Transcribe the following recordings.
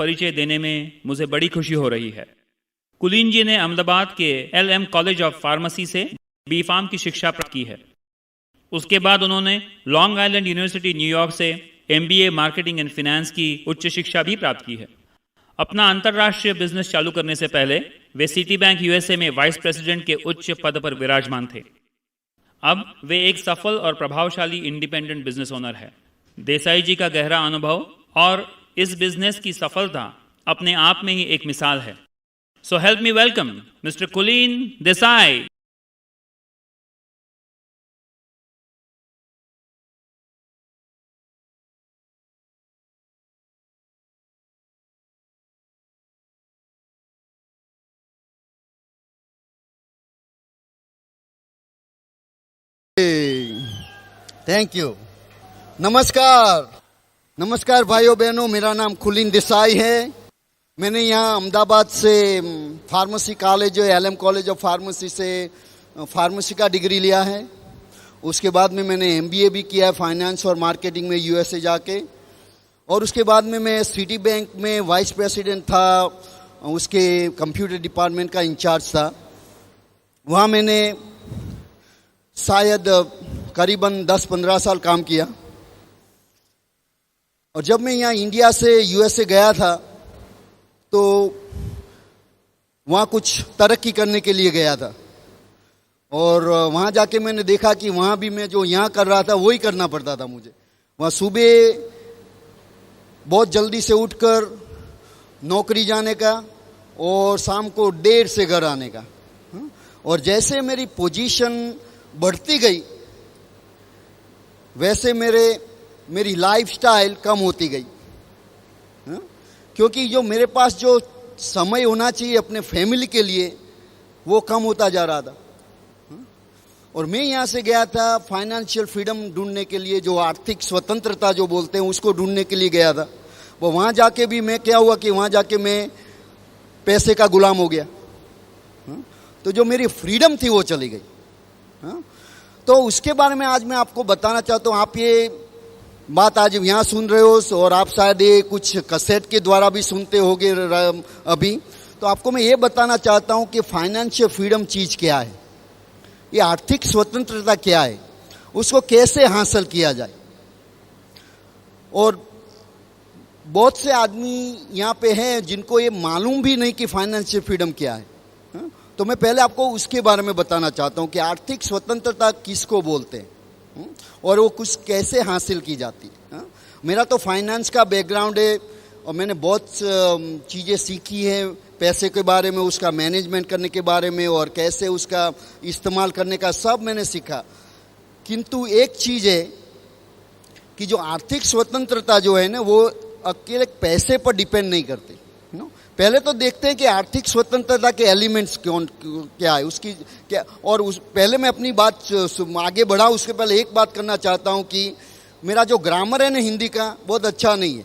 परिचय देने में मुझे बड़ी खुशी हो रही है। कुलीन जी ने अहमदाबाद के LM कॉलेज ऑफ फार्मेसी से B.Pharm की शिक्षा प्राप्त की है। उसके बाद उन्होंने लॉन्ग आइलैंड यूनिवर्सिटी न्यूयॉर्क से MBA मार्केटिंग एंड फाइनेंस की उच्च शिक्षा भी प्राप्त की है। अपना अंतर्राष्ट्रीय बिजनेस चालू करने से पहले वे सिटी बैंक USA में वाइस प्रेसिडेंट के उच्च पद पर विराजमान थे। अब वे एक सफल और प्रभावशाली इंडिपेंडेंट बिजनेस ओनर है। देसाई जी का गहरा अनुभव और इस बिजनेस की सफलता अपने आप में ही एक मिसाल है। So help me welcome mister कुलीन देसाई। Thank you. नमस्कार भाइयों बहनों, मेरा नाम कुलीन देसाई है। मैंने यहाँ अहमदाबाद से pharmacy college LM college of pharmacy से फार्मेसी का डिग्री लिया है। उसके बाद में मैंने MBA भी किया है फाइनेंस और मार्केटिंग में USA जाके, और उसके बाद में मैं सिटी बैंक में वाइस प्रेसिडेंट था, उसके कंप्यूटर डिपार्टमेंट का इंचार्ज था। वहाँ मैंने शायद करीबन 10-15 साल काम किया। और जब मैं यहाँ इंडिया से USA गया था तो वहाँ कुछ तरक्की करने के लिए गया था, और वहाँ जाके मैंने देखा कि वहाँ भी मैं जो यहाँ कर रहा था वही करना पड़ता था मुझे। वहाँ सुबह बहुत जल्दी से उठकर नौकरी जाने का और शाम को 1:30 से घर आने का। और जैसे मेरी पोजीशन बढ़ती गई वैसे मेरी लाइफस्टाइल कम होती गई, क्योंकि जो मेरे पास जो समय होना चाहिए अपने फैमिली के लिए वो कम होता जा रहा था। और मैं यहाँ से गया था फाइनेंशियल फ्रीडम ढूंढने के लिए, जो आर्थिक स्वतंत्रता जो बोलते हैं उसको ढूंढने के लिए गया था। वो वहाँ जाके भी मैं क्या हुआ कि वहाँ जाके मैं पैसे का गुलाम हो गया। तो जो मेरी फ्रीडम थी वो चली गई। तो उसके बारे में आज मैं आपको बताना चाहता हूँ। आप ये बात आज यहाँ सुन रहे हो और आप शायद ये कुछ कैसेट के द्वारा भी सुनते होगे अभी। तो आपको मैं ये बताना चाहता हूँ कि फाइनेंशियल फ्रीडम चीज़ क्या है, ये आर्थिक स्वतंत्रता क्या है, उसको कैसे हासिल किया जाए। और बहुत से आदमी यहाँ पे हैं जिनको ये मालूम भी नहीं कि फाइनेंशियल फ्रीडम क्या है। तो मैं पहले आपको उसके बारे में बताना चाहता हूँ कि आर्थिक स्वतंत्रता किसको बोलते हैं और वो कुछ कैसे हासिल की जाती है। मेरा तो फाइनेंस का बैकग्राउंड है और मैंने बहुत चीज़ें सीखी हैं पैसे के बारे में, उसका मैनेजमेंट करने के बारे में और कैसे उसका इस्तेमाल करने का, सब मैंने सीखा। किंतु एक चीज़ है कि जो आर्थिक स्वतंत्रता जो है ना वो अकेले पैसे पर डिपेंड नहीं करती। पहले तो देखते हैं कि आर्थिक स्वतंत्रता के एलिमेंट्स क्या है, उसकी क्या। और पहले मैं अपनी बात आगे बढ़ा उसके पहले एक बात करना चाहता हूं कि मेरा जो ग्रामर है ना हिंदी का बहुत अच्छा नहीं है,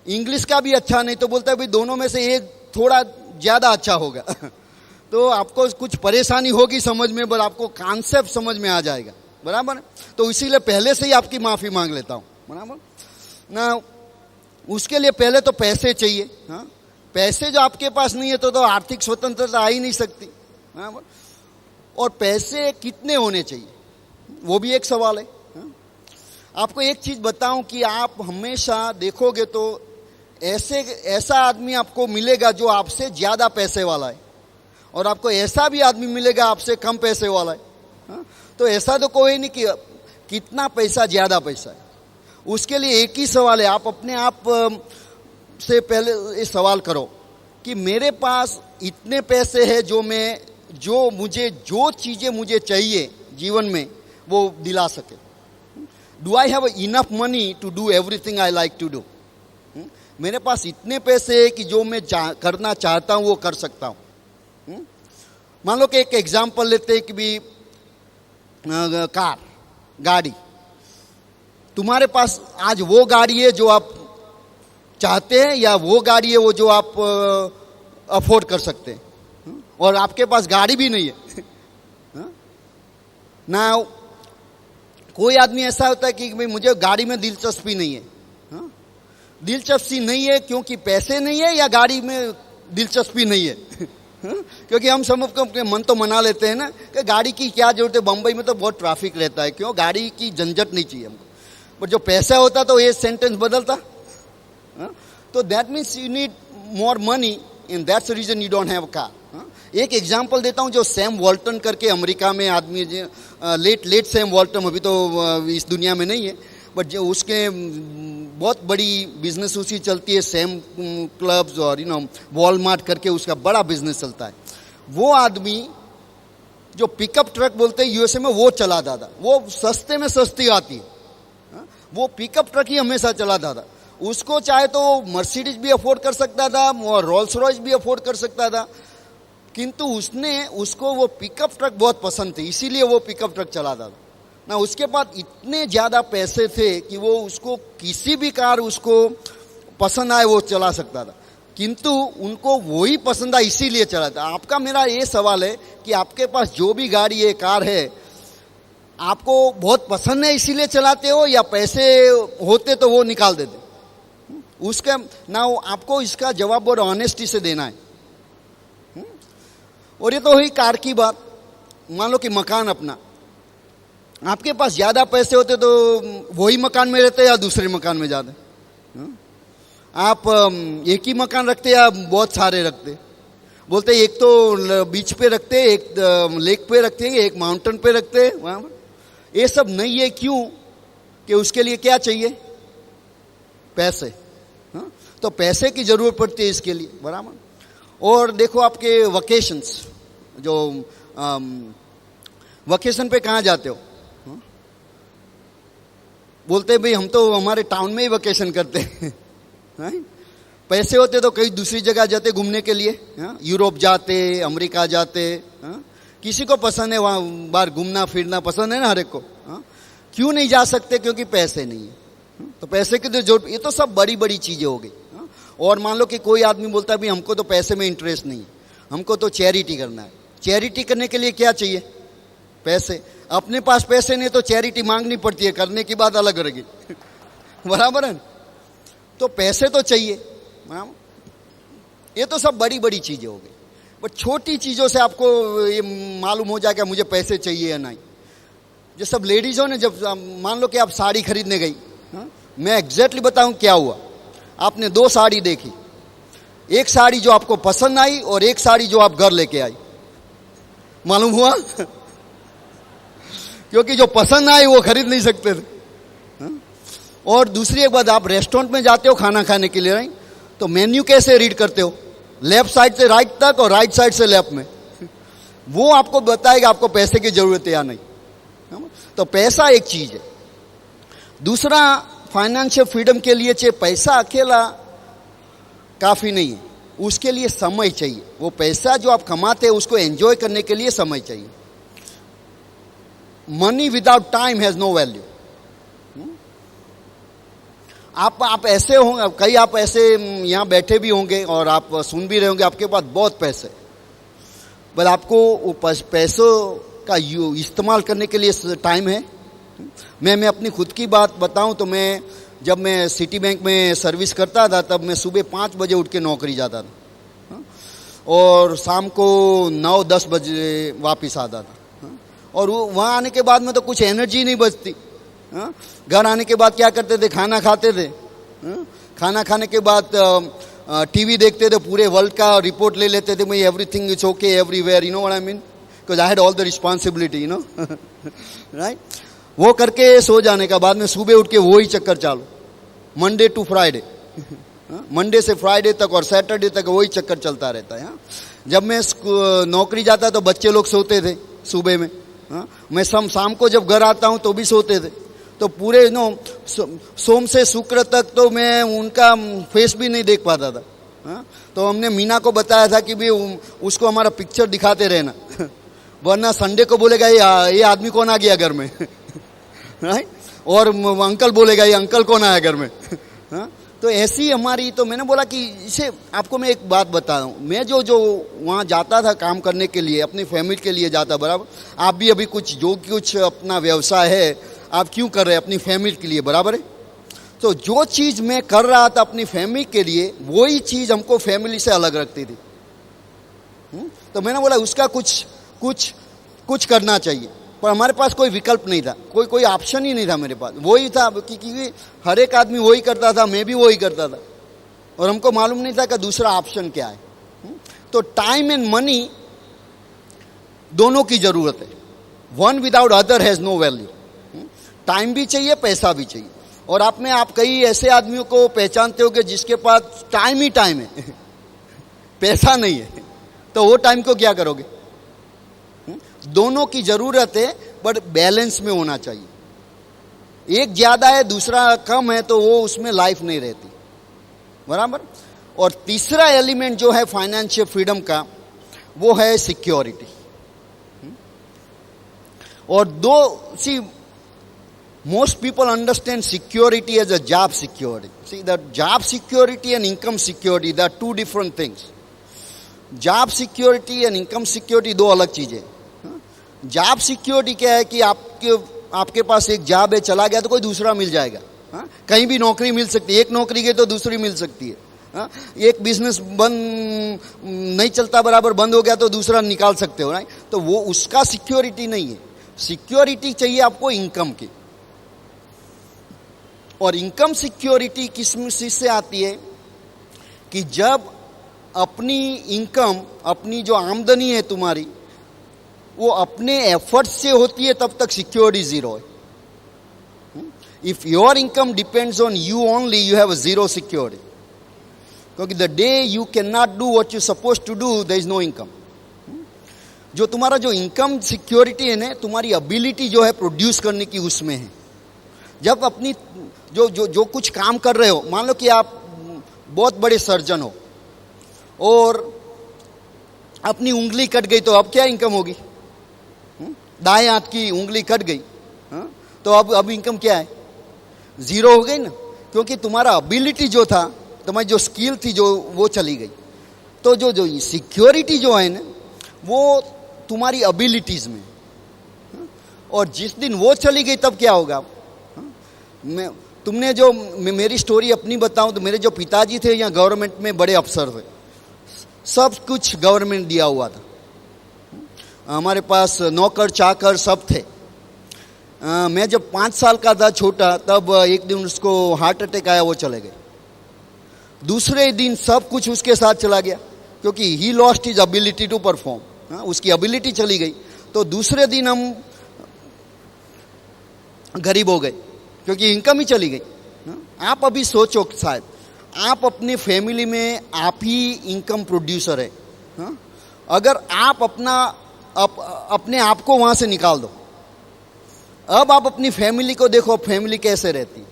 इंग्लिश का भी अच्छा नहीं। तो बोलता है भाई दोनों में से एक थोड़ा ज़्यादा अच्छा होगा तो आपको कुछ परेशानी होगी समझ में, पर आपको कॉन्सेप्ट समझ में आ जाएगा, बराबर। तो इसीलिए पहले से ही आपकी माफ़ी मांग लेता हूँ, बराबर ना। उसके लिए पहले तो पैसे चाहिए। हाँ, पैसे जो आपके पास नहीं है तो आर्थिक स्वतंत्रता आ ही नहीं सकती। और पैसे कितने होने चाहिए वो भी एक सवाल है। आपको एक चीज़ बताऊं कि आप हमेशा देखोगे तो ऐसा आदमी आपको मिलेगा जो आपसे ज़्यादा पैसे वाला है, और आपको ऐसा भी आदमी मिलेगा आपसे कम पैसे वाला है। तो ऐसा तो कोई नहीं कि कितना पैसा ज़्यादा पैसा है। उसके लिए एक ही सवाल है, आप अपने आप से पहले ये सवाल करो कि मेरे पास इतने पैसे हैं जो चीज़ें मुझे चाहिए जीवन में वो दिला सके। Do I have enough money to do everything I like to do. मेरे पास इतने पैसे हैं कि जो मैं करना चाहता हूँ वो कर सकता हूँ। मान लो कि एक एग्जाम्पल लेते हैं कि भी गाड़ी, तुम्हारे पास आज वो गाड़ी है जो आप चाहते हैं या वो गाड़ी है वो जो आप अफोर्ड कर सकते हैं, और आपके पास गाड़ी भी नहीं है ना। कोई आदमी ऐसा होता है कि भाई मुझे गाड़ी में दिलचस्पी नहीं है। दिलचस्पी नहीं है क्योंकि पैसे नहीं है या गाड़ी में दिलचस्पी नहीं है? क्योंकि हम सब अपने मन तो मना लेते हैं ना कि गाड़ी की क्या जरूरत है, बम्बई में तो बहुत ट्रैफिक रहता है, क्यों? गाड़ी की झंझट नहीं चाहिए हमको। बट जो पैसा होता तो ये सेंटेंस बदलता। तो that means you need more money and that's the reason you don't have car. एक एग्जांपल देता हूँ, जो सैम वॉल्टन करके अमेरिका में आदमी, लेट सैम वॉल्टन, अभी तो इस दुनिया में नहीं है, बट जो उसके बहुत बड़ी बिजनेस उसकी चलती है, सैम क्लब्स और वॉलमार्ट करके उसका बड़ा बिजनेस चलता है। वो आदमी जो पिकअप ट्रक बोलते हैं यूएसए में, वो चलाता था। वो सस्ते में सस्ती आती है, वो पिकअप ट्रक ही हमेशा चलाता था। उसको चाहे तो मर्सिडीज भी अफोर्ड कर सकता था और रोल्स रॉयस भी अफोर्ड कर सकता था, किंतु उसको वो पिकअप ट्रक बहुत पसंद थे, इसीलिए वो पिकअप ट्रक चलाता था ना। उसके पास इतने ज़्यादा पैसे थे कि वो उसको किसी भी कार उसको पसंद आए वो चला सकता था, किंतु उनको वही पसंद आए इसीलिए चलाता। आपका मेरा ये सवाल है कि आपके पास जो भी गाड़ी है, कार है, आपको बहुत पसंद है इसीलिए चलाते हो या पैसे होते तो वो निकाल देते? उसका ना आपको इसका जवाब और ऑनेस्टी से देना है। और ये तो हुई कार की बात। मान लो कि मकान अपना, आपके पास ज़्यादा पैसे होते तो वही मकान में रहते या दूसरे मकान में जाते? आप एक ही मकान रखते या बहुत सारे रखते? बोलते एक तो बीच पे रखते, एक लेक पे रखते, एक माउंटेन पे रखते। वहाँ ये सब नहीं है, क्यों? कि उसके लिए क्या चाहिए? पैसे। तो पैसे की जरूरत पड़ती है इसके लिए, बराबर। और देखो आपके वकेशंस, जो वकेशन पे कहाँ जाते हो? बोलते भाई हम तो हमारे टाउन में ही वकेशन करते हैं। पैसे होते तो कई दूसरी जगह जाते घूमने के लिए, यूरोप जाते, अमेरिका जाते। किसी को पसंद है वहाँ बाहर घूमना फिरना, पसंद है ना हर एक को। क्यों नहीं जा सकते? क्योंकि पैसे नहीं है। तो पैसे की तो जरूरत, ये तो सब बड़ी बड़ी चीजें हो गई। और मान लो कि कोई आदमी बोलता है भाई हमको तो पैसे में इंटरेस्ट नहीं है, हमको तो चैरिटी करना है। चैरिटी करने के लिए क्या चाहिए? पैसे। अपने पास पैसे नहीं तो चैरिटी मांगनी पड़ती है, करने की बात अलग रहेगी। बराबर है। तो पैसे तो चाहिए। ये तो सब बड़ी बड़ी चीजें हो गई। बट छोटी चीजों से आपको ये मालूम हो जाएगा मुझे पैसे चाहिए या नहीं। जो सब लेडीजों ने, जब मान लो कि आप साड़ी खरीदने गई, मैं एग्जैक्टली बताऊं क्या हुआ। आपने दो साड़ी देखी, एक साड़ी जो आपको पसंद आई और एक साड़ी जो आप घर लेके आई। मालूम हुआ? क्योंकि जो पसंद आई वो खरीद नहीं सकते थे। और दूसरी एक बात, आप रेस्टोरेंट में जाते हो खाना खाने के लिए, नहीं तो मेन्यू कैसे रीड करते हो? लेफ्ट साइड से राइट तक और राइट साइड से लेफ्ट में। वो आपको बताएगा आपको पैसे की जरूरत है या नहीं। तो पैसा एक चीज है। दूसरा, फाइनेंशियल फ्रीडम के लिए चाहिए पैसा अकेला काफी नहीं है, उसके लिए समय चाहिए। वो पैसा जो आप कमाते हैं उसको एंजॉय करने के लिए समय चाहिए। Money without time has no value. आप ऐसे होंगे, कई आप ऐसे यहाँ बैठे भी होंगे और आप सुन भी रहे होंगे, आपके पास बहुत पैसे, बस आपको पैसों का इस्तेमाल करने के लिए टाइम है। मैं अपनी खुद की बात बताऊं तो जब मैं सिटी बैंक में सर्विस करता था तब मैं सुबह 5 बजे उठ के नौकरी जाता था और शाम को 9-10 बजे वापस आता था। और वहाँ आने के बाद में तो कुछ एनर्जी नहीं बचती। घर आने के बाद क्या करते थे? खाना खाते थे। खाना खाने के बाद टीवी देखते थे, पूरे वर्ल्ड का रिपोर्ट ले लेते थे, भाई everything is okay everywhere, you know what I mean, because I had all the responsibility, you know, right. वो करके सो जाने का बाद में सुबह उठ के वही चक्कर चालू, मंडे टू फ्राइडे, मंडे से फ्राइडे तक और सैटरडे तक वही चक्कर चलता रहता है। जब मैं नौकरी जाता तो बच्चे लोग सोते थे सुबह में, मैं शाम को जब घर आता हूँ तो भी सोते थे। तो पूरे सोम से शुक्र तक तो मैं उनका फेस भी नहीं देख पाता था। तो हमने मीना को बताया था कि भी उसको हमारा पिक्चर दिखाते रहना, वरना संडे को बोलेगा ये आदमी कौन आ गया घर में, राइट। और अंकल बोलेगा ये अंकल कौन आया घर में। तो ऐसी हमारी, तो मैंने बोला कि इसे आपको मैं एक बात बता रहा हूँ, मैं जो वहाँ जाता था काम करने के लिए, अपनी फैमिली के लिए जाता, बराबर। आप भी अभी कुछ अपना व्यवसाय है आप क्यों कर रहे हैं? अपनी फैमिली के लिए, बराबर है। तो जो चीज मैं कर रहा था अपनी फैमिली के लिए, वही चीज हमको फैमिली से अलग रखती थी। तो मैंने बोला उसका कुछ करना चाहिए, पर हमारे पास कोई विकल्प नहीं था, कोई ऑप्शन ही नहीं था मेरे पास। वही था क्योंकि हर एक आदमी वही करता था, मैं भी वही करता था, और हमको मालूम नहीं था कि दूसरा ऑप्शन क्या है। तो टाइम एंड मनी दोनों की जरूरत है। One without other has no value. Time भी चाहिए, पैसा भी चाहिए। और आप कई ऐसे आदमियों को पहचानते हो कि जिसके पास टाइम ही टाइम है पैसा नहीं है, तो वो टाइम को क्या करोगे? दोनों की जरूरत है, बट बैलेंस में होना चाहिए। एक ज्यादा है, दूसरा कम है, तो वो उसमें लाइफ नहीं रहती, बराबर। और तीसरा एलिमेंट जो है फाइनेंशियल फ्रीडम का, वो है सिक्योरिटी। और most people understand security as a job security. See, the job security and income security, they are two different things. Job security and income security दो अलग चीजें। जॉब सिक्योरिटी क्या है कि आपके पास एक जॉब है, चला गया तो कोई दूसरा मिल जाएगा। कहीं भी नौकरी मिल सकती है, एक नौकरी गई तो दूसरी मिल सकती है। एक बिजनेस बंद नहीं चलता, बराबर बंद हो गया तो दूसरा निकाल सकते हो, राइट। तो वो उसका सिक्योरिटी नहीं है। सिक्योरिटी चाहिए आपको इनकम की। और इनकम सिक्योरिटी किस चीज से आती है कि जब अपनी इनकम, अपनी जो आमदनी है तुम्हारी, वो अपने एफर्ट से होती है, तब तक सिक्योरिटी जीरो है। If your income depends on you only, you have zero security. क्योंकि the day you can not do what you suppose to do, there is no income. जो तुम्हारा जो इनकम सिक्योरिटी है ना, तुम्हारी एबिलिटी जो है प्रोड्यूस करने की, उसमें है। जब अपनी जो कुछ काम कर रहे हो, मान लो कि आप बहुत बड़े सर्जन हो और अपनी उंगली कट गई, तो अब क्या इनकम होगी? दाएं हाथ की उंगली कट गई, तो अब इनकम क्या है? जीरो हो गई ना, क्योंकि तुम्हारा एबिलिटी जो था, तुम्हारी जो स्किल थी, जो वो चली गई। तो जो सिक्योरिटी जो है ना, वो तुम्हारी एबिलिटीज में, और जिस दिन वो चली गई तब क्या होगा? तुमने जो मेरी स्टोरी अपनी बताऊं तो मेरे जो पिताजी थे यहाँ गवर्नमेंट में बड़े अफसर थे, सब कुछ गवर्नमेंट दिया हुआ था। हमारे पास नौकर चाकर सब थे। मैं जब 5 साल का था, छोटा, तब एक दिन उसको हार्ट अटैक आया, वो चले गए। दूसरे दिन सब कुछ उसके साथ चला गया, क्योंकि he lost his ability to perform. उसकी एबिलिटी चली गई। तो दूसरे दिन हम गरीब हो गए, क्योंकि इनकम ही चली गई। आप अभी सोचो, शायद आप अपने फैमिली में आप ही इनकम प्रोड्यूसर है। अगर आप अपने आप को वहां से निकाल दो, अब आप अपनी फैमिली को देखो, फैमिली कैसे रहती है।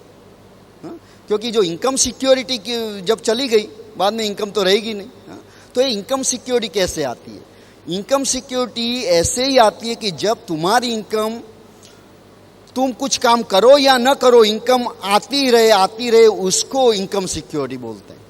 क्योंकि जो इनकम सिक्योरिटी की जब चली गई, बाद में इनकम तो रहेगी नहीं। तो ये इनकम सिक्योरिटी कैसे आती है? इनकम सिक्योरिटी ऐसे ही आती है कि जब तुम्हारी इनकम, तुम कुछ काम करो या न करो, इनकम आती रहे, उसको इनकम सिक्योरिटी बोलते हैं।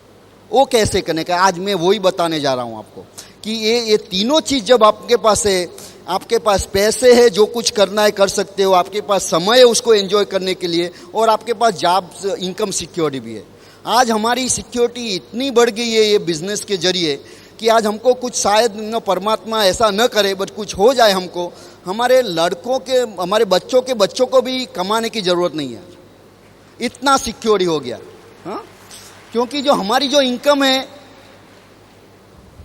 वो कैसे करने का, आज मैं वही बताने जा रहा हूं आपको, कि ये तीनों चीज जब आपके पास है, आपके पास पैसे है, जो कुछ करना है कर सकते हो, आपके पास समय है उसको एंजॉय करने के लिए, और आपके पास जॉब इनकम सिक्योरिटी भी है। आज हमारी सिक्योरिटी इतनी बढ़ गई है ये बिजनेस के जरिए, कि आज हमको कुछ, शायद न परमात्मा ऐसा न करे, बट कुछ हो जाए हमको, हमारे लड़कों के, हमारे बच्चों को भी कमाने की जरूरत नहीं है। इतना सिक्योरिटी हो गया। क्योंकि जो हमारी जो इनकम है,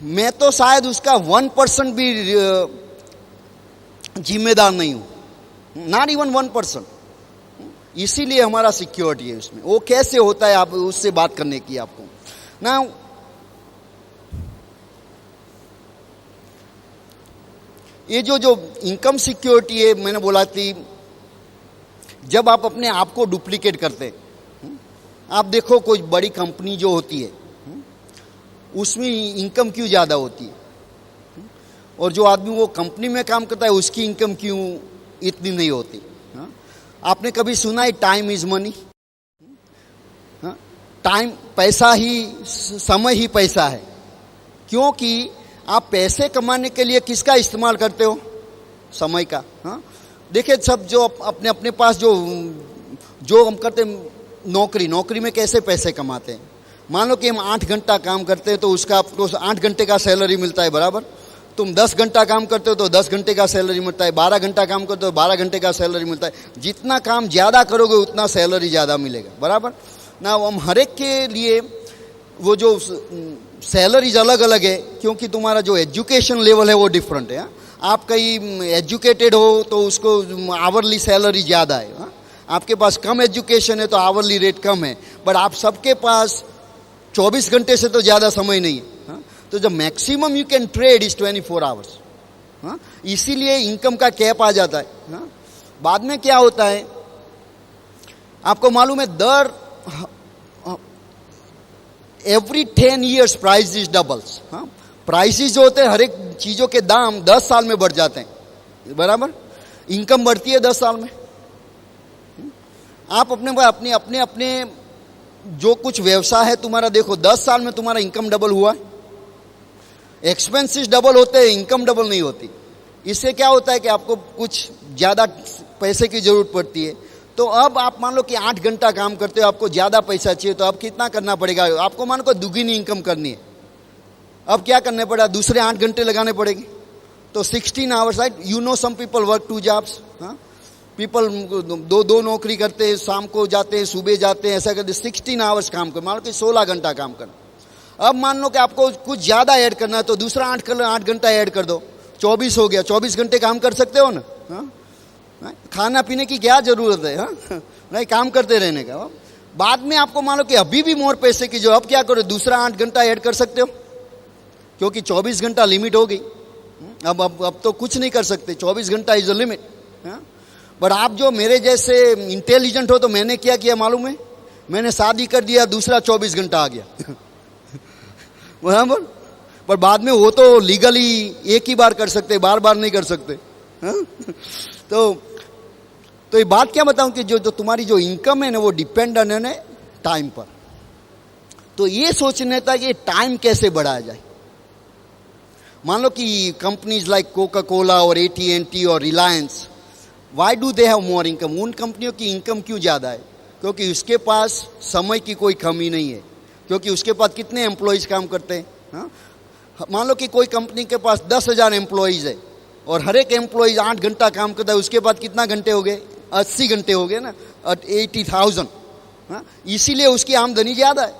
मैं तो शायद उसका 1% भी जिम्मेदार नहीं हूं, नॉट इवन 1%। इसीलिए हमारा सिक्योरिटी है उसमें। वो कैसे होता है, आप उससे बात करने की आपको ना। ये जो इनकम सिक्योरिटी है, मैंने बोला थी, जब आप अपने आप को डुप्लीकेट करते हैं। आप देखो कोई बड़ी कंपनी जो होती है, उसमें इनकम क्यों ज़्यादा होती है, और जो आदमी वो कंपनी में काम करता है उसकी इनकम क्यों इतनी नहीं होती? आपने कभी सुना है टाइम इज मनी? टाइम पैसा ही, समय ही पैसा है। क्योंकि आप पैसे कमाने के लिए किसका इस्तेमाल करते हो? समय का। देखिए, सब जो अपने अपने पास जो हम करते, नौकरी में कैसे पैसे कमाते हैं। मान लो कि हम 8 घंटा काम करते हैं तो उसका आपको 8 घंटे का सैलरी मिलता है, बराबर। तुम 10 घंटा काम करते हो तो 10 घंटे का सैलरी मिलता है, 12 घंटा काम करते हो तो 12 घंटे का सैलरी मिलता है। जितना काम ज़्यादा करोगे उतना सैलरी ज़्यादा मिलेगा, बराबर ना। हम हर एक के लिए वो जो सैलरीज अलग अलग है, क्योंकि तुम्हारा जो एजुकेशन लेवल है वो डिफरेंट है। आप कहीं एजुकेटेड हो तो उसको आवरली सैलरी ज़्यादा है, आपके पास कम एजुकेशन है तो आवरली रेट कम है। बट आप सबके पास 24 घंटे से तो ज़्यादा समय नहीं है, तो जब maximum you can trade is 24 hours. इसीलिए इनकम का कैप आ जाता है। बाद में क्या होता है आपको मालूम है, every 10 years price is doubles. Prices जो होते हैं हर एक चीज़ों के दाम 10 साल में बढ़ जाते हैं, बराबर। इनकम बढ़ती है 10 साल में। आप अपने जो कुछ व्यवसाय है तुम्हारा देखो, 10 साल में तुम्हारा इनकम डबल हुआ है। एक्सपेंसेस डबल होते हैं, इनकम डबल नहीं होती। इससे क्या होता है कि आपको कुछ ज़्यादा पैसे की ज़रूरत पड़ती है। तो अब आप मान लो कि 8 घंटा काम करते हो, आपको ज़्यादा पैसा चाहिए, तो अब कितना करना पड़ेगा आपको? मान लो दुगनी इनकम करनी है, अब क्या करना पड़ा? दूसरे 8 घंटे लगाने पड़ेंगे। तो 16 hours, right. You know some people work 2 jobs. People दो नौकरी करते हैं, शाम को जाते हैं, सुबह जाते हैं, ऐसा करते 16 आवर्स काम कर, मान लो कि 16 घंटा काम करना। अब मान लो कि आपको कुछ ज़्यादा ऐड करना है तो दूसरा 8 घंटा ऐड कर दो, 24 हो गया। 24 घंटे काम कर सकते हो ना। खाना पीने की क्या जरूरत है, नहीं, काम करते रहने का। बाद में आपको मान लो कि अभी भी मोर पैसे की जो, अब क्या करो, दूसरा 8 घंटा ऐड कर सकते हो, क्योंकि 24 घंटा लिमिट हो गई। अब तो कुछ नहीं कर सकते, 24 घंटा इज द लिमिट। बट आप जो मेरे जैसे इंटेलिजेंट हो तो मैंने क्या किया मालूम है, मैंने शादी कर दिया, दूसरा 24 घंटा आ गया। बराबर। पर बाद में वो तो लीगली एक ही बार कर सकते, बार बार नहीं कर सकते। तो ये बात क्या बताऊं कि जो तुम्हारी जो इनकम है ना वो डिपेंडेंट है ना टाइम पर। तो ये सोचने था कि टाइम कैसे बढ़ाया जाए। मान लो कि कंपनीज लाइक कोका कोला और AT&T और Reliance, why do they have more income? उन कंपनियों की इनकम क्यों ज़्यादा है? क्योंकि उसके पास समय की कोई कमी नहीं है, क्योंकि उसके पास कितने एम्प्लॉयज़ काम करते हैं। मान लो कि कोई कंपनी के पास 10,000 एम्प्लॉयज़ है और हर एक एम्प्लॉयज़ 8 घंटा काम करता है, उसके बाद कितना घंटे हो गए? 80 घंटे हो गए ना, 80,000। इसीलिए उसकी आमदनी ज़्यादा है।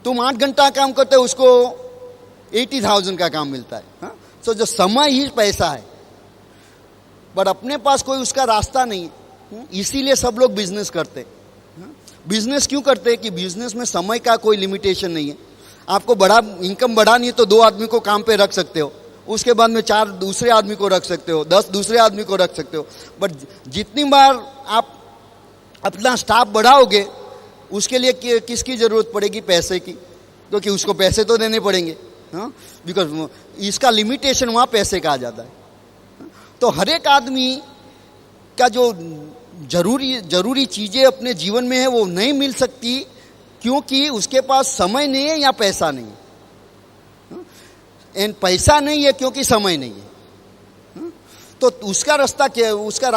तुम 8 घंटा काम करते हो, उसको 80,000 का काम मिलता है। सो जो समय ही पैसा है, बट अपने पास कोई उसका रास्ता नहीं है। इसीलिए सब लोग बिजनेस करते हैं। बिजनेस क्यों करते हैं कि बिजनेस में समय का कोई लिमिटेशन नहीं है। आपको बड़ा इनकम बढ़ानी है तो 2 आदमी को काम पे रख सकते हो, उसके बाद में 4 दूसरे आदमी को रख सकते हो, 10 दूसरे आदमी को रख सकते हो। बट जितनी बार आप अपना स्टाफ बढ़ाओगे उसके लिए किसकी ज़रूरत पड़ेगी? पैसे की, क्योंकि उसको पैसे तो देने पड़ेंगे। बिकॉज इसका लिमिटेशन वहाँ पैसे का आ जाता है। तो हर एक आदमी का जो जरूरी चीज़ें अपने जीवन में है वो नहीं मिल सकती, क्योंकि उसके पास समय नहीं है या पैसा नहीं है। एंड पैसा नहीं है क्योंकि समय नहीं है। तो उसका रास्ता क्या है? उसका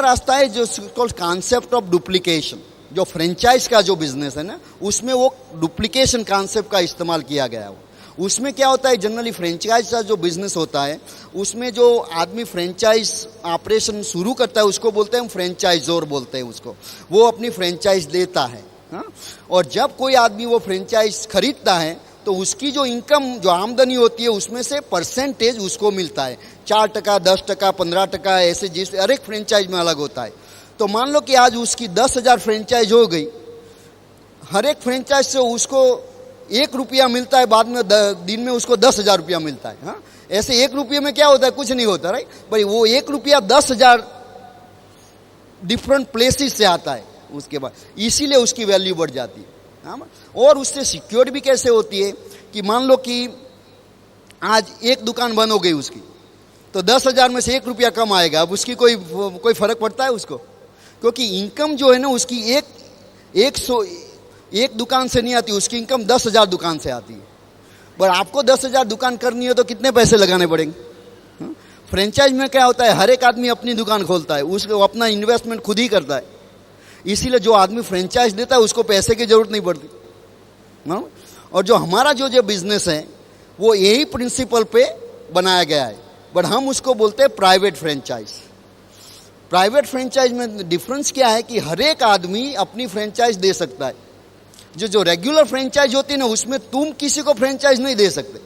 रास्ता है जो कॉन्सेप्ट ऑफ डुप्लीकेशन। जो फ्रेंचाइज का जो बिजनेस है ना, उसमें वो डुप्लीकेशन कॉन्सेप्ट का इस्तेमाल किया गया है। उसमें क्या होता है, जनरली फ्रेंचाइज का जो बिजनेस होता है उसमें जो आदमी फ्रेंचाइज ऑपरेशन शुरू करता है उसको बोलते हैं, फ्रेंचाइजर बोलते हैं उसको। वो अपनी फ्रेंचाइज देता है। और जब कोई आदमी वो फ्रेंचाइज खरीदता है तो उसकी जो इनकम, जो आमदनी होती है, उसमें से परसेंटेज उसको मिलता है। 4%, 10%, 15%, ऐसे जिस हर एक फ्रेंचाइज में अलग होता है। तो मान लो कि आज उसकी 10,000 फ्रेंचाइज हो गई, हर एक फ्रेंचाइज से उसको 1 रुपया मिलता है, बाद में दिन में उसको 10,000 रुपया मिलता है। ऐसे 1 रुपये में क्या होता है? कुछ नहीं होता, राइट। भाई वो 1 रुपया 10,000 डिफरेंट प्लेसेस से आता है उसके बाद, इसीलिए उसकी वैल्यू बढ़ जाती है। और उससे सिक्योर भी कैसे होती है कि मान लो कि आज एक दुकान बंद हो गई उसकी, तो 10,000 में से 1 रुपया कम आएगा। अब उसकी कोई फर्क पड़ता है उसको? क्योंकि इनकम जो है ना उसकी एक दुकान से नहीं आती, उसकी इनकम 10,000 दुकान से आती है। पर आपको 10,000 दुकान करनी है तो कितने पैसे लगाने पड़ेंगे? फ्रेंचाइज में क्या होता है, हर एक आदमी अपनी दुकान खोलता है, उसको अपना इन्वेस्टमेंट खुद ही करता है। इसीलिए जो आदमी फ्रेंचाइज देता है उसको पैसे की जरूरत नहीं पड़ती, हाँ? और जो हमारा जो बिजनेस है वो यही प्रिंसिपल पे बनाया गया है, बट हम उसको बोलते हैं प्राइवेट फ्रेंचाइज। प्राइवेट फ्रेंचाइज में डिफरेंस क्या है कि हर एक आदमी अपनी फ्रेंचाइज दे सकता है। जो रेगुलर फ्रेंचाइज होती है ना, उसमें तुम किसी को फ्रेंचाइज नहीं दे सकते।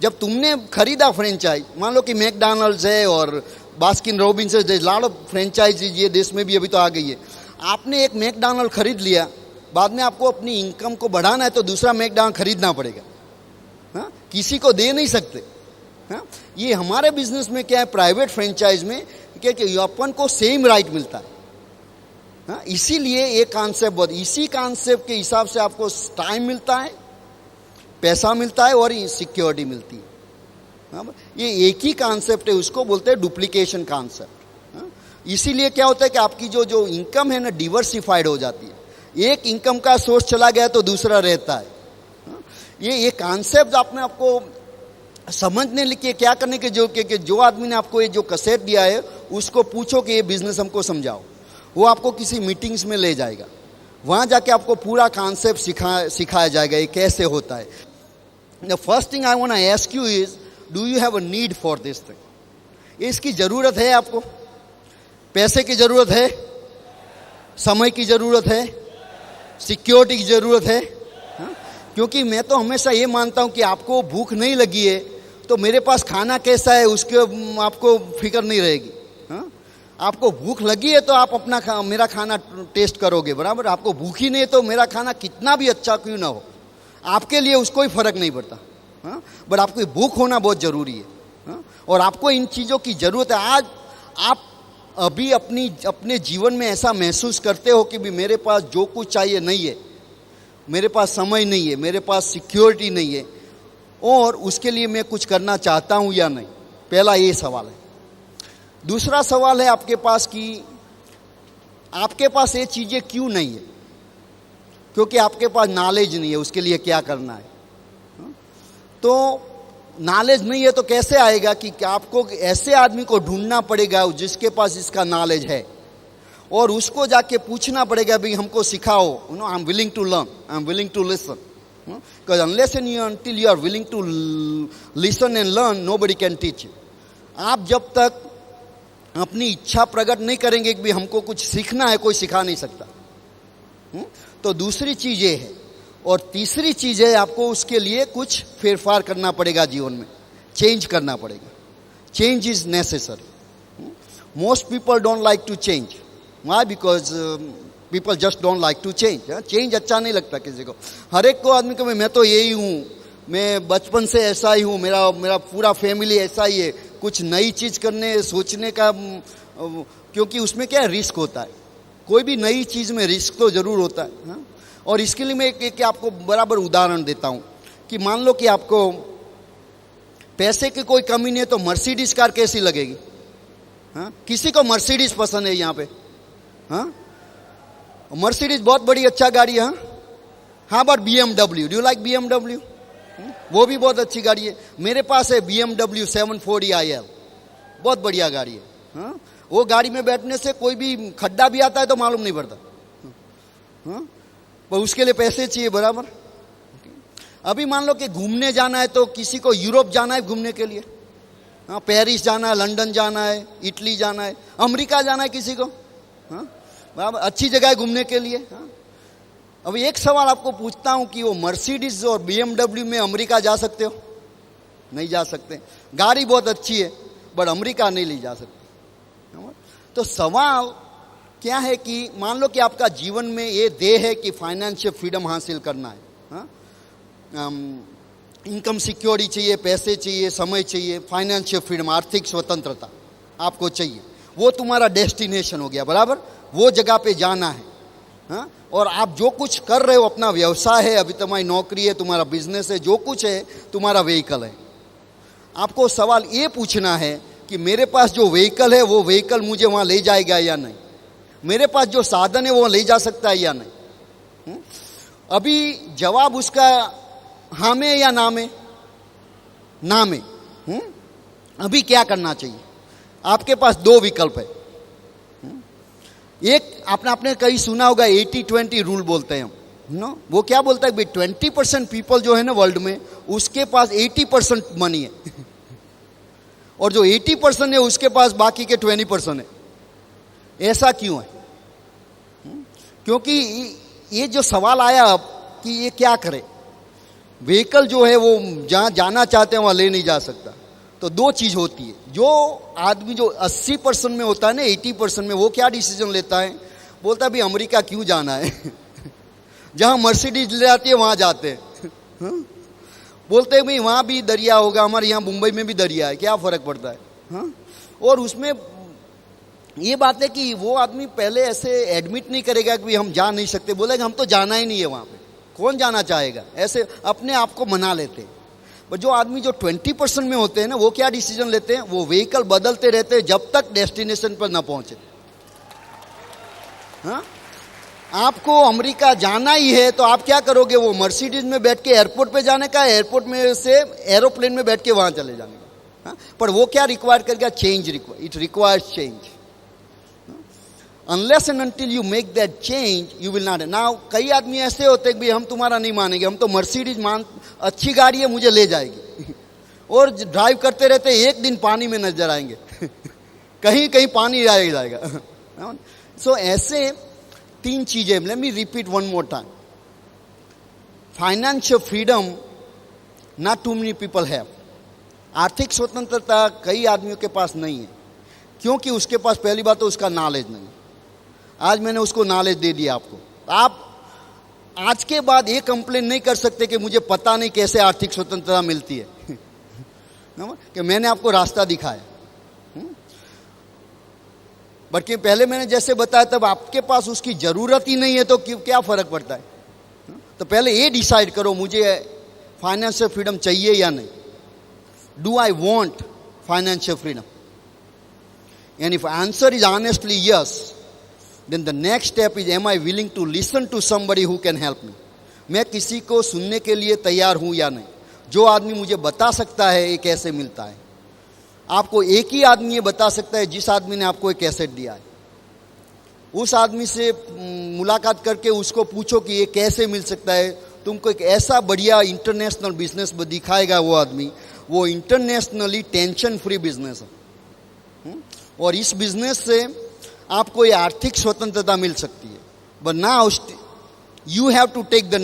जब तुमने खरीदा फ्रेंचाइज, मान लो कि मैकडॉनल्ड्स है और बास्किन रॉबिन्स है, लॉट ऑफ फ्रेंचाइज ये देश में भी अभी तो आ गई है। आपने एक मैकडॉनल्ड खरीद लिया, बाद में आपको अपनी इनकम को बढ़ाना है तो दूसरा मैकडॉनल्ड खरीदना पड़ेगा, हाँ? किसी को दे नहीं सकते, हाँ? ये हमारे बिजनेस में क्या है, प्राइवेट फ्रेंचाइज में क्या कि अपन को सेम राइट मिलता है, हाँ? इसीलिए ये कॉन्सेप्ट बहुत, इसी कॉन्सेप्ट के हिसाब से आपको टाइम मिलता है, पैसा मिलता है और सिक्योरिटी मिलती है, हाँ? ये एक ही कॉन्सेप्ट है, उसको बोलते हैं डुप्लीकेशन कॉन्सेप्ट, हाँ? इसीलिए क्या होता है कि आपकी जो इनकम है ना डिवर्सिफाइड हो जाती है। एक इनकम का सोर्स चला गया तो दूसरा रहता है, हाँ? ये कॉन्सेप्ट आपको समझने लिए क्या करने के जो आदमी ने आपको ये जो कैसेट दिया है उसको पूछो कि ये बिजनेस हमको समझाओ, वो आपको किसी मीटिंग्स में ले जाएगा, वहाँ जाके आपको पूरा कॉन्सेप्ट सिखाया जाएगा ये कैसे होता है। The first thing I want to ask you is, do you have a need for this thing? इसकी ज़रूरत है आपको? पैसे की ज़रूरत है, समय की ज़रूरत है, सिक्योरिटी की ज़रूरत है, हाँ? क्योंकि मैं तो हमेशा ये मानता हूँ कि आपको भूख नहीं लगी है तो मेरे पास खाना कैसा है उसके आपको फिक्र नहीं रहेगी, हाँ? आपको भूख लगी है तो आप मेरा खाना टेस्ट करोगे, बराबर? आपको भूख ही नहीं है तो मेरा खाना कितना भी अच्छा क्यों ना हो, आपके लिए उसको ही फर्क नहीं पड़ता, हाँ? बट आपको भूख होना बहुत ज़रूरी है, हाँ? और आपको इन चीज़ों की ज़रूरत है। आज आप अभी अपने जीवन में ऐसा महसूस करते हो कि भी मेरे पास जो कुछ चाहिए नहीं है, मेरे पास समय नहीं है, मेरे पास सिक्योरिटी नहीं है, और उसके लिए मैं कुछ करना चाहता हूँ या नहीं? पहला ये सवाल है। दूसरा सवाल है आपके पास कि आपके पास ये चीज़ें क्यों नहीं है? क्योंकि आपके पास नॉलेज नहीं है उसके लिए क्या करना है, हाँ? तो नॉलेज नहीं है तो कैसे आएगा कि आपको ऐसे आदमी को ढूंढना पड़ेगा जिसके पास इसका नॉलेज है, और उसको जाके पूछना पड़ेगा भाई हमको सिखाओ, I am willing to learn, I am willing to listen, because unless and until you are willing to listen and learn, nobody can teach you. आप जब तक अपनी इच्छा प्रकट नहीं करेंगे कि भाई हमको कुछ सीखना है, कोई सिखा नहीं सकता, तो दूसरी चीज़ ये है। और तीसरी चीज़ है आपको उसके लिए कुछ फेरफार करना पड़ेगा, जीवन में चेंज करना पड़ेगा। Change is necessary. Most people don't like to change, why? Because people just don't like to change. Change अच्छा नहीं लगता किसी को। हर एक को आदमी को मैं तो यही हूँ, मैं बचपन से ऐसा ही हूँ, मेरा पूरा फैमिली ऐसा ही है। कुछ नई चीज़ करने सोचने का, क्योंकि उसमें क्या रिस्क होता है, कोई भी नई चीज़ में रिस्क तो ज़रूर होता है, हाँ? और इसके लिए मैं एक आपको बराबर उदाहरण देता हूँ कि मान लो कि आपको पैसे की कोई कमी नहीं है तो मर्सिडीज कार कैसी लगेगी, हाँ? किसी को मर्सिडीज पसंद है यहाँ पे, हाँ? मर्सिडीज बहुत बड़ी अच्छा गाड़ी है, हाँ? But BMW, do you like BMW? वो भी बहुत अच्छी गाड़ी है। मेरे पास है BMW 740 IL, बहुत बढ़िया गाड़ी है, हाँ? वो गाड़ी में बैठने से कोई भी खड्डा भी आता है तो मालूम नहीं पड़ता, हाँ? पर उसके लिए पैसे चाहिए, बराबर? अभी मान लो कि घूमने जाना है तो किसी को यूरोप जाना है घूमने के लिए, हाँ? पेरिस जाना है, लंदन जाना है, इटली जाना है, अमेरिका जाना है किसी को, हाँ? बराबर, अच्छी जगह है घूमने के लिए, हाँ? अब एक सवाल आपको पूछता हूँ कि वो मर्सिडीज और BMW में अमेरिका जा सकते हो? नहीं जा सकते। गाड़ी बहुत अच्छी है बट अमेरिका नहीं ले जा सकते। तो सवाल क्या है कि मान लो कि आपका जीवन में ये ध्येय है कि फाइनेंशियल फ्रीडम हासिल करना है, हाँ? इनकम सिक्योरिटी चाहिए, पैसे चाहिए, समय चाहिए, फाइनेंशियल फ्रीडम, आर्थिक स्वतंत्रता आपको चाहिए। वो तुम्हारा डेस्टिनेशन हो गया, बराबर? वो जगह पे जाना है, हाँ? और आप जो कुछ कर रहे हो, अपना व्यवसाय है, अभी तुम्हारी नौकरी है, तुम्हारा बिजनेस है, जो कुछ है तुम्हारा व्हीकल है। आपको सवाल ये पूछना है कि मेरे पास जो व्हीकल है वो व्हीकल मुझे वहाँ ले जाएगा या नहीं, मेरे पास जो साधन है वो ले जा सकता है या नहीं। अभी जवाब उसका हाँ में या ना में? ना में। अभी क्या करना चाहिए? आपके पास दो विकल्प है। एक आपने कहीं सुना होगा 80-20 रूल बोलते हैं हम, नो, वो क्या बोलता है भाई 20% पीपल जो है ना वर्ल्ड में, उसके पास 80% मनी है और जो 80% है उसके पास बाकी के 20% है। ऐसा क्यों है? क्योंकि ये जो सवाल आया अब कि ये क्या करे, व्हीकल जो है वो जहां जाना चाहते हैं वहां ले नहीं जा सकता, तो दो चीज होती है। जो आदमी जो 80% में होता है ना, 80% में, वो क्या डिसीजन लेता है, बोलता है भाई अमेरिका क्यों जाना है जहां मर्सिडीज ले जाती है वहां जाते हैं। बोलते हैं भाई वहां भी दरिया होगा, हमारे यहाँ मुंबई में भी दरिया है, क्या फर्क पड़ता है। हाँ? और उसमें ये बात है कि वो आदमी पहले ऐसे एडमिट नहीं करेगा कि हम जा नहीं सकते, बोलेगा हम तो जाना ही नहीं है वहां पे, कौन जाना चाहेगा, ऐसे अपने आप को मना लेते हैं। पर जो आदमी जो 20% में होते हैं ना, वो क्या डिसीजन लेते हैं, वो व्हीकल बदलते रहते हैं जब तक डेस्टिनेशन पर ना पहुंचे। हाँ? आपको अमेरिका जाना ही है तो आप क्या करोगे, वो मर्सिडीज में बैठ के एयरपोर्ट पे जाने का, एयरपोर्ट में से एरोप्लेन में बैठ के वहां चले जाने का। हाँ? पर वो क्या रिक्वायर करेगा, change, it requires change. Unless and until you make that change you will not. Now कई आदमी ऐसे होते हैं कि हम तुम्हारा नहीं मानेंगे, हम तो मर्सिडीज अच्छी गाड़ी है, मुझे ले जाएगी और ड्राइव करते रहते एक दिन पानी में नजर आएंगे कहीं कहीं पानी जाएगा। सो ऐसे तीन चीजें, let me repeat one more time. Financial freedom not too many people have. आर्थिक स्वतंत्रता कई आदमियों के पास नहीं है, क्योंकि उसके पास पहली बात तो उसका नॉलेज नहीं। आज मैंने उसको नॉलेज दे दिया आपको। आप आज के बाद ये कंप्लेन नहीं कर सकते कि मुझे पता नहीं कैसे आर्थिक स्वतंत्रता मिलती है कि मैंने आपको रास्ता दिखाया। बल्कि पहले मैंने जैसे बताया तब आपके पास उसकी जरूरत ही नहीं है तो क्या फर्क पड़ता है। तो पहले ये डिसाइड करो मुझे फाइनेंशियल फ्रीडम चाहिए या नहीं। Do I want financial freedom? And if answer is honestly yes, then the next step is, am I willing to listen to somebody who can help me? मैं किसी को सुनने के लिए तैयार हूं या नहीं, जो आदमी मुझे बता सकता है ये कैसे मिलता है। आपको एक ही आदमी ये बता सकता है जिस आदमी ने आपको एक कैसेट दिया है। उस आदमी से मुलाकात करके उसको पूछो कि ये कैसे मिल सकता है। तुमको एक ऐसा बढ़िया इंटरनेशनल बिजनेस दिखाएगा वो आदमी, वो इंटरनेशनली टेंशन फ्री बिजनेस है और इस बिजनेस से आपको ये आर्थिक स्वतंत्रता मिल सकती है। But now you have to take the